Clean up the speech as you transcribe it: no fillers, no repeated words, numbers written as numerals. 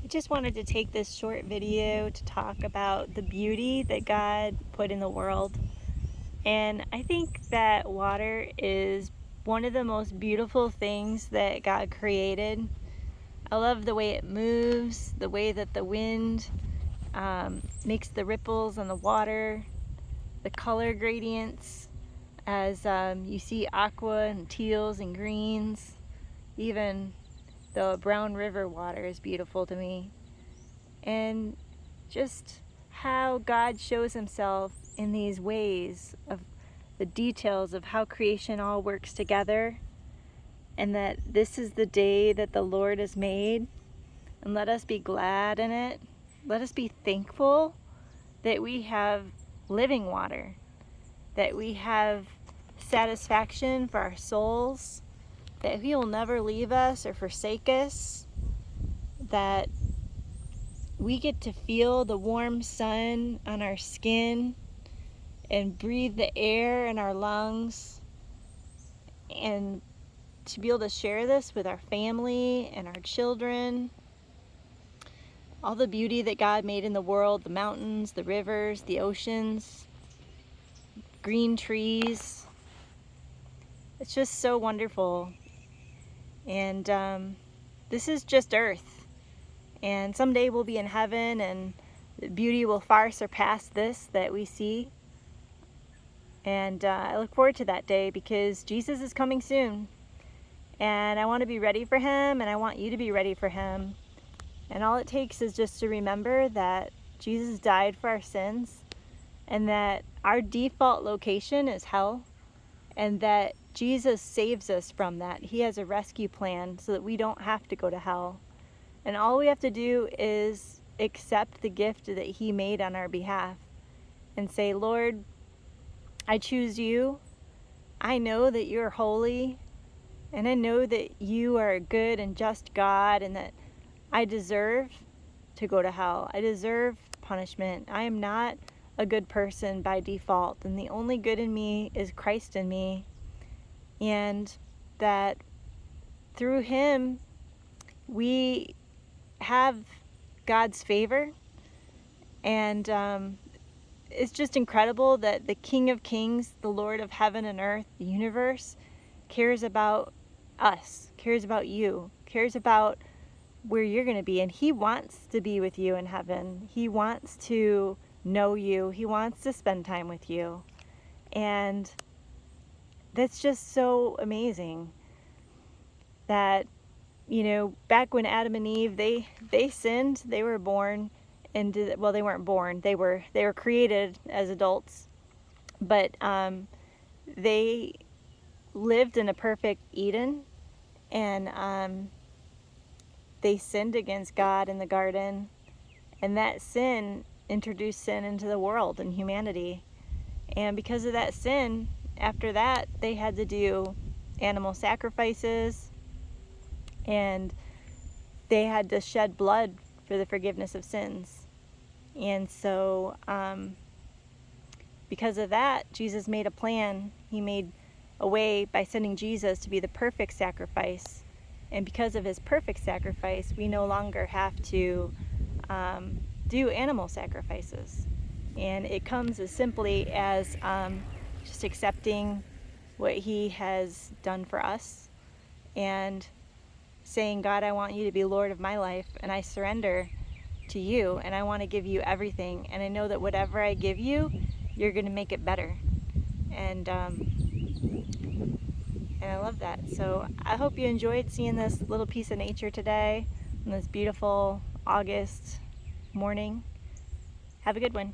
just wanted to take this short video to talk about the beauty that God put in the world. And I think that water is one of the most beautiful things that God created. I love the way it moves, the way that the wind makes the ripples on the water, the color gradients as you see aqua and teals and greens. Even the Brown River water is beautiful to me. And just how God shows himself in these ways of the details of how creation all works together, and that this is the day that the Lord has made, and let us be glad in it. Let us be thankful that we have living water, that we have satisfaction for our souls, that he will never leave us or forsake us, that we get to feel the warm sun on our skin and breathe the air in our lungs, and to be able to share this with our family and our children. All the beauty that God made in the world, the mountains, the rivers, the oceans, green trees. It's just so wonderful. And this is just earth. And someday we'll be in heaven and the beauty will far surpass this that we see. And I look forward to that day because Jesus is coming soon. And I want to be ready for him, and I want you to be ready for him. And all it takes is just to remember that Jesus died for our sins, and that our default location is hell, and that Jesus saves us from that. He has a rescue plan so that we don't have to go to hell. And all we have to do is accept the gift that he made on our behalf and say, Lord, I choose you. I know that you're holy, and I know that you are a good and just God, and that I deserve to go to hell. I deserve punishment. I am not a good person by default, and the only good in me is Christ in me, and that through him we have God's favor. And it's just incredible that the King of Kings, the Lord of heaven and earth, the universe, cares about us, cares about you, cares about where you're going to be. And he wants to be with you in heaven. He wants to know you. He wants to spend time with you. And that's just so amazing that, you know, back when Adam and Eve, they sinned, they were born into, well, they weren't born, they were created as adults, but they lived in a perfect Eden, and they sinned against God in the garden, and that sin introduced sin into the world and humanity. And because of that sin, after that, they had to do animal sacrifices, and they had to shed blood for the forgiveness of sins. And so because of that, Jesus made a plan. He made a way by sending Jesus to be the perfect sacrifice. And because of his perfect sacrifice, we no longer have to do animal sacrifices. And it comes as simply as just accepting what he has done for us and saying, God, I want you to be Lord of my life, and I surrender to you, and I want to give you everything. And I know that whatever I give you, you're going to make it better. And I love that. So I hope you enjoyed seeing this little piece of nature today on this beautiful August morning. Have a good one.